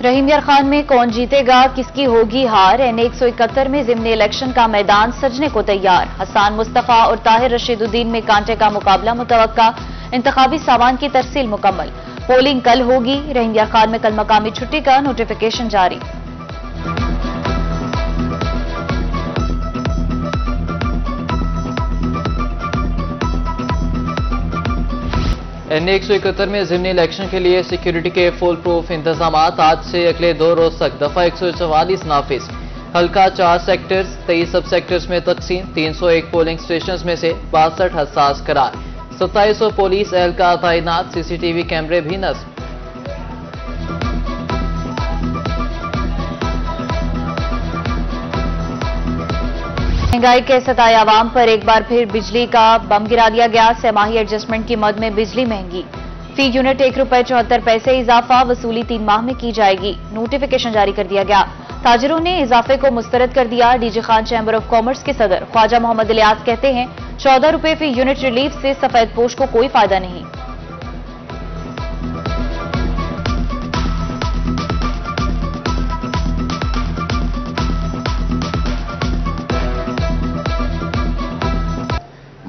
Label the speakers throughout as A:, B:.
A: रहीम यार खान में कौन जीतेगा, किसकी होगी हार। NA 171 में ज़िम्नी इलेक्शन का मैदान सजने को तैयार। हसन मुस्तफा और ताहिर रशीदुद्दीन में कांटे का मुकाबला मुतवक्का। इंतखाबी सामान की तरसील मुकम्मल। पोलिंग कल होगी। रहीम यार खान में कल मकामी छुट्टी का नोटिफिकेशन जारी।
B: NA 171 में ज़िमनी इलेक्शन के लिए सिक्योरिटी के फुल प्रूफ इंतजाम आज से अगले 2 रोज तक। दफा 144 नाफिज। हल्का 4 सेक्टर्स 23 सब सेक्टर्स में तकसीम। 301 पोलिंग स्टेशन में से 62 हसास करार। 2700 पुलिस एहलकार तैनात। CCTV कैमरे भी नस्ब।
A: महंगाई के सताए आवाम पर एक बार फिर बिजली का बम गिरा दिया गया। सेमाही एडजस्टमेंट की मद में बिजली महंगी। फी यूनिट ₹1.74 इजाफा। वसूली 3 माह में की जाएगी। नोटिफिकेशन जारी कर दिया गया। ताजिरों ने इजाफे को मुस्तरद कर दिया। DG Khan chamber of commerce के सदर ख्वाजा मोहम्मद इलियास कहते हैं, ₹14 फी यूनिट रिलीफ से सफेद पोश को कोई फायदा नहीं।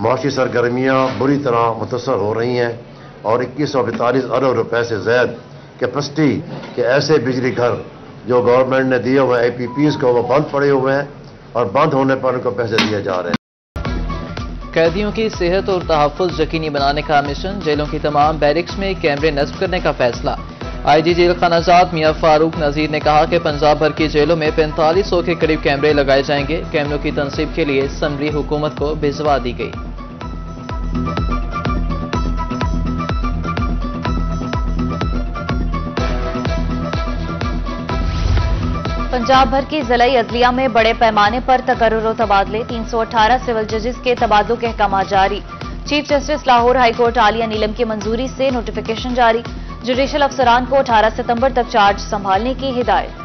C: माशी सरगर्मियाँ बुरी तरह मुतासर हो रही हैं और 2142 अरब रुपए से ज़ायद कैपेसिटी के ऐसे बिजली घर जो गवर्नमेंट ने दिए हुए APPs को वो बंद पड़े हुए हैं और बंद होने पर उनको पैसे दिए जा रहे हैं।
B: कैदियों की सेहत और तहफ़्फ़ुज़ यकीनी बनाने का मिशन। जेलों की तमाम बैरिक्स में कैमरे नस्ब करने का फैसला। IG जेल खानाजात मियां फारूक नज़ीर ने कहा कि पंजाब भर की जेलों में 4500 के करीब कैमरे लगाए जाएंगे। कैमरों की तनसीब के लिए असम्बली हुकूमत को भिजवा दी गई।
A: पंजाब भर की ज़िलाई अदलिया में बड़े पैमाने पर तकर्रुर और तबादले। 318 सिविल जजेस के तबादलों के अहकाम जारी। Chief justice Lahore high court आलिया नीलम की मंजूरी से नोटिफिकेशन जारी। जुडिशल अफसरान को 18 सितंबर तक चार्ज संभालने की हिदायत।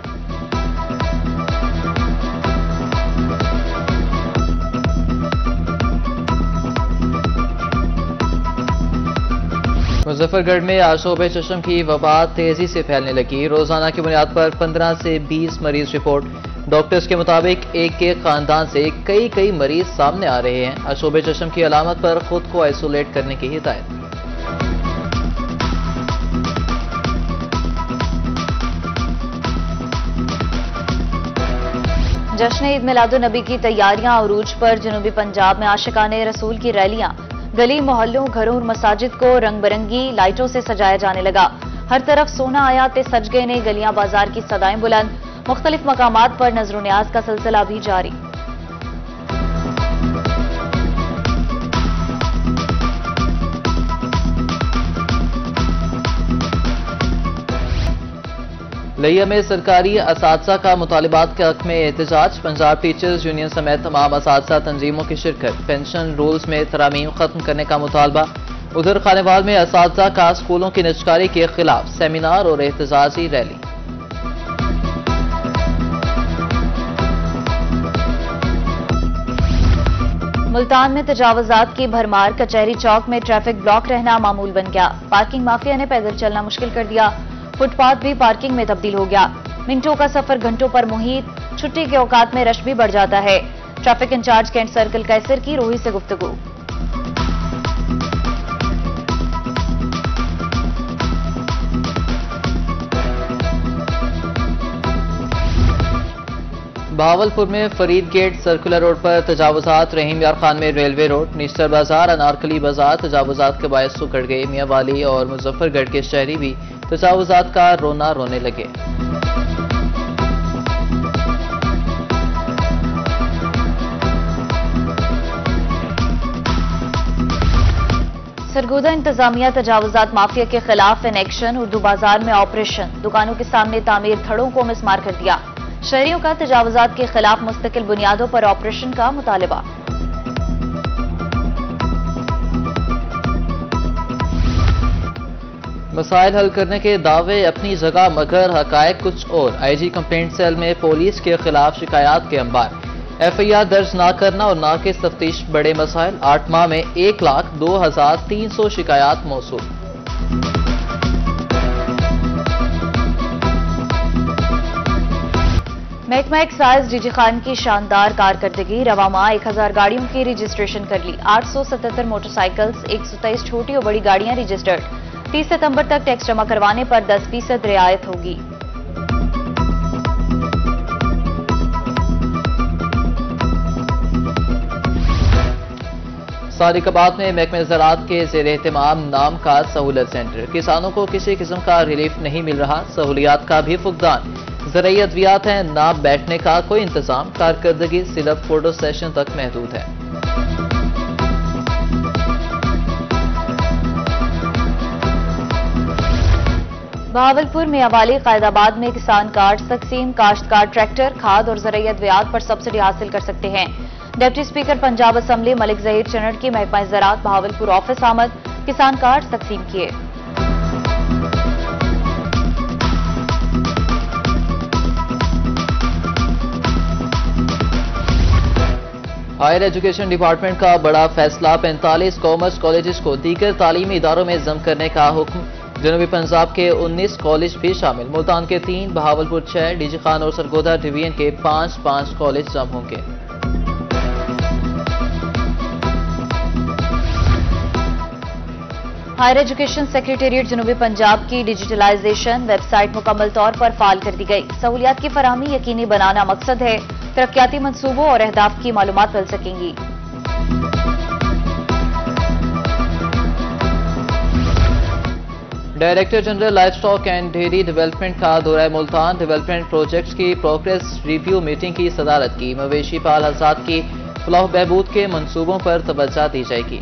B: मुजफ्फरगढ़ में आशोब चशम की वबा तेजी से फैलने लगी। रोजाना की बुनियाद पर 15 से 20 मरीज रिपोर्ट। डॉक्टर्स के मुताबिक एक एक खानदान से कई मरीज सामने आ रहे हैं। आशोब चशम की अलामत पर खुद को आइसोलेट करने की हिदायत।
A: जश्न ईद मिलादुन नबी की तैयारियां अरूज पर। जनूबी पंजाब में आशिकाने रसूल की रैलियां। गली मोहल्लों घरों और मसाजिद को रंग बिरंगी लाइटों से सजाया जाने लगा। हर तरफ सोना आया ते सज गए ने। गलियां बाजार की सदाएं बुलंद। मुख्तलिफ मकामात पर नजर न्याज का सिलसिला भी जारी।
B: लिया में सरकारी असातिज़ा का मुतालिबात के हक में एहतजाज। पंजाब टीचर्स यूनियन समेत तमाम असातिज़ा तंजीमों की शिरकत। पेंशन रूल्स में तरामीम खत्म करने का मुतालबा। उधर खानेवाल में असातिज़ा का स्कूलों की निजकारी के खिलाफ सेमिनार और एहतजाजी रैली।
A: मुल्तान में तजावुजात की भरमार। कचहरी चौक में ट्रैफिक ब्लॉक रहना मामूल बन गया। पार्किंग माफिया ने पैदल चलना मुश्किल कर दिया। फुटपाथ भी पार्किंग में तब्दील हो गया। मिनटों का सफर घंटों पर मुहित। छुट्टी के औकात में रश भी बढ़ जाता है। ट्रैफिक इंचार्ज कैंट सर्कल कैसर की रोही से गुफ्तगू।
B: बहावलपुर में फरीद गेट सर्कुलर रोड पर तजावुजात। रहीम यार खान में रेलवे रोड निश्तर बाजार अनारकली बाजार तजावुजात के बायस उकड़ गए। मियांवाली और मुजफ्फरगढ़ के शहरी भी तजावुजात का रोना रोने लगे।
A: सरगोदा इंतजामिया तजावुजात माफिया के खिलाफ इन एक्शन। उर्दू बाजार में ऑपरेशन। दुकानों के सामने तामीर थड़ों को मिसमार कर दिया। शहरियों का तजावुजात के खिलाफ मुस्तकिल बुनियादों पर ऑपरेशन का मुतालिबा।
B: मसाइल हल करने के दावे अपनी जगह मगर हकायक कुछ और। IG कंप्लेंट सेल में पुलिस के खिलाफ शिकायत के अंबार। FIR दर्ज ना करना और नाकिस तफ्तीश बड़े मसाइल। 8 माह में 1,02,300 शिकायत मौसूल।
A: महकमा एक्साइज डीजी खान की शानदार कारकर्दगी। रवा माह 1000 गाड़ियों की रजिस्ट्रेशन कर ली। 877 मोटरसाइकिल्स, 123 छोटी और बड़ी गाड़ियां रजिस्टर्ड। 30 सितंबर तक टैक्स जमा करवाने पर 10% रियायत होगी।
B: सादिकाबाद में महकमे ज़राअत के ज़ेर एहतमाम नाम का सहूलत सेंटर। किसानों को किसी किस्म का रिलीफ नहीं मिल रहा, सहूलियात का भी फुकदान। ज़रूरी अद्वियात है, ना बैठने का कोई इंतजाम। कारकर्दगी सिर्फ फोटो सेशन तक महदूद है।
A: बहावलपुर में अवाली कायदाबाद में किसान कार्ड तकसीम। काश्तकार ट्रैक्टर, खाद और ज़रूरी अद्वियात पर सब्सिडी हासिल कर सकते हैं। Deputy speaker Punjab assembly Malik Zaheer Channar की महकमा ज़राअत बहावलपुर ऑफिस आमद। किसान कार्ड तकसीम किए।
B: हायर एजुकेशन डिपार्टमेंट का बड़ा फैसला। 45 कॉमर्स कॉलेजेस को दीगर तालीमी इदारों में जम करने का हुक्म। जनूबी पंजाब के 19 कॉलेज भी शामिल। मुल्तान के 3, बहावलपुर 6, डीजी खान और सरगोदा डिवीजन के 5 कॉलेज जम होंगे।
A: हायर एजुकेशन सेक्रेटेरिएट जनूबी पंजाब की डिजिटलाइजेशन वेबसाइट मुकम्मल तौर पर फाल कर दी गई। सहूलियात की फराहमी यकीनी बनाना मकसद है। तरक्याती मंसूबों और अहदाफ की मालूमात मिल सकेंगी।
B: Director general life stock and dairy development का दौरा मुल्तान। डेवलपमेंट प्रोजेक्ट्स की प्रोग्रेस रिव्यू मीटिंग की सदारत की। मवेशी पाल हज़रात की फलाह बहबूद के मंसूबों पर तवज्जो दी जाएगी।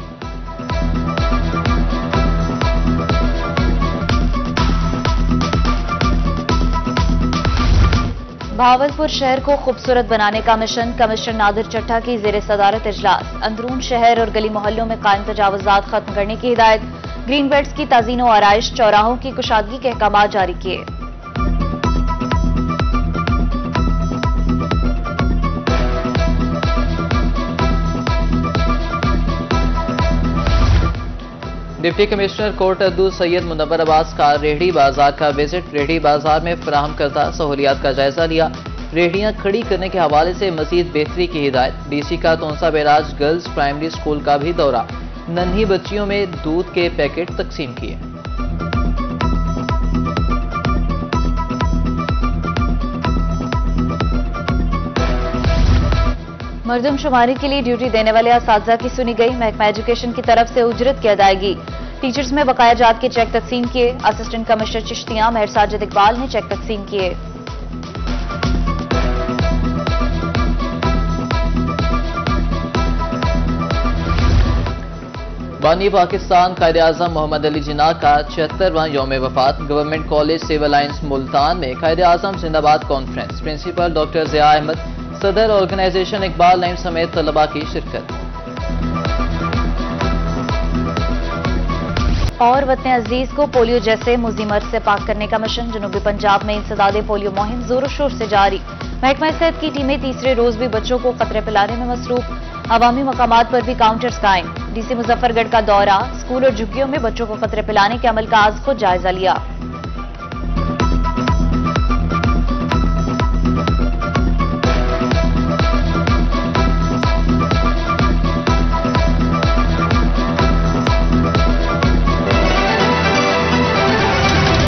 A: बहावलपुर शहर को खूबसूरत बनाने का मिशन। कमिश्नर नादिर चट्टा की ज़ेर सदारत इजलास। अंदरून शहर और गली मोहल्लों में कायम तजावुज़ात खत्म करने की हिदायत। ग्रीन बेल्ट्स की ताज़ीन व आराइश, चौराहों की कुशादगी के अहकाम जारी किए।
B: Deputy commissioner court Abdul Syed Munawwar Abbas का रेहड़ी बाजार का विजिट। रेहड़ी बाजार में फराहम करदा सहूलियात का जायजा लिया। रेहड़ियां खड़ी करने के हवाले से मजीद बेहतरी की हिदायत। डीसी का Taunsa barrage girls primary school का भी दौरा। नन्ही बच्चियों में दूध के पैकेट तकसीम किए।
A: मरदमशुमारी के लिए ड्यूटी देने वाले असातिज़ा की सुनी गई। महकमा एजुकेशन की तरफ से उजरत की अदायगी। टीचर्स में बकाया जात के चेक तकसीम किए। असिस्टेंट कमिश्नर चिश्तियां मेहर साजिद इकबाल ने चेक तकसीम किए।
B: बानी पाकिस्तान कायदे आज़म मोहम्मद अली जिन्ना का 76वां यौम वफात। Government college civil lines Multan में कायदे आज़म जिंदाबाद conference. Principal doctor Zia Ahmad, सदर ऑर्गेनाइजेशन इकबाल लाइन समेत तलबा की शिरकत।
A: और वतन अजीज को पोलियो जैसे मुजीमत से पाक करने का मिशन। जनूबी पंजाब में इंसदादे पोलियो मुहिम जोरों शोर से जारी। महकमा सेहत की टीमें तीसरे रोज भी बच्चों को कतरे पिलाने में मसरूफ। अवामी मकामात पर भी काउंटर्स कायम। डीसी मुजफ्फरगढ़ का दौरा। स्कूल और झुग्गियों में बच्चों को कतरे पिलाने के अमल का आज खुद जायजा लिया।